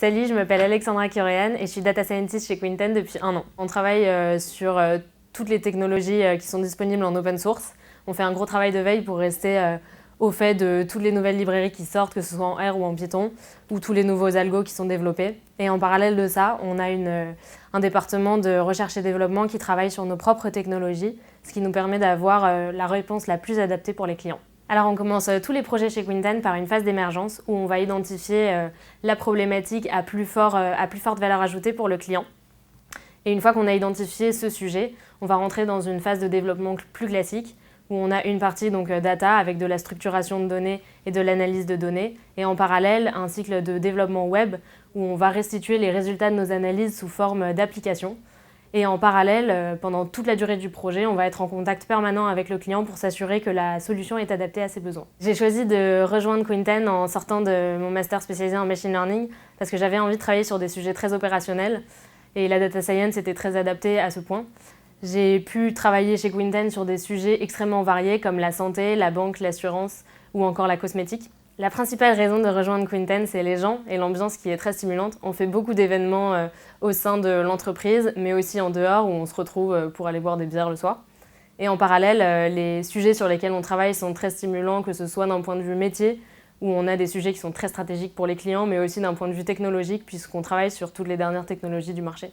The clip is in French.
Salut, je m'appelle Alexandra Kioréan et je suis data scientist chez Quinten depuis 1 an. On travaille sur toutes les technologies qui sont disponibles en open source. On fait un gros travail de veille pour rester au fait de toutes les nouvelles librairies qui sortent, que ce soit en R ou en Python, ou tous les nouveaux algos qui sont développés. Et en parallèle de ça, on a un département de recherche et développement qui travaille sur nos propres technologies, ce qui nous permet d'avoir la réponse la plus adaptée pour les clients. Alors on commence tous les projets chez Quinten par une phase d'émergence où on va identifier la problématique à plus forte valeur ajoutée pour le client. Et une fois qu'on a identifié ce sujet, on va rentrer dans une phase de développement plus classique où on a une partie donc data avec de la structuration de données et de l'analyse de données, et en parallèle un cycle de développement web où on va restituer les résultats de nos analyses sous forme d'applications. Et en parallèle, pendant toute la durée du projet, on va être en contact permanent avec le client pour s'assurer que la solution est adaptée à ses besoins. J'ai choisi de rejoindre Quinten en sortant de mon master spécialisé en machine learning parce que j'avais envie de travailler sur des sujets très opérationnels et la data science était très adaptée à ce point. J'ai pu travailler chez Quinten sur des sujets extrêmement variés comme la santé, la banque, l'assurance ou encore la cosmétique. La principale raison de rejoindre Quinten, c'est les gens et l'ambiance qui est très stimulante. On fait beaucoup d'événements au sein de l'entreprise, mais aussi en dehors où on se retrouve pour aller boire des bières le soir. Et en parallèle, les sujets sur lesquels on travaille sont très stimulants, que ce soit d'un point de vue métier, où on a des sujets qui sont très stratégiques pour les clients, mais aussi d'un point de vue technologique, puisqu'on travaille sur toutes les dernières technologies du marché.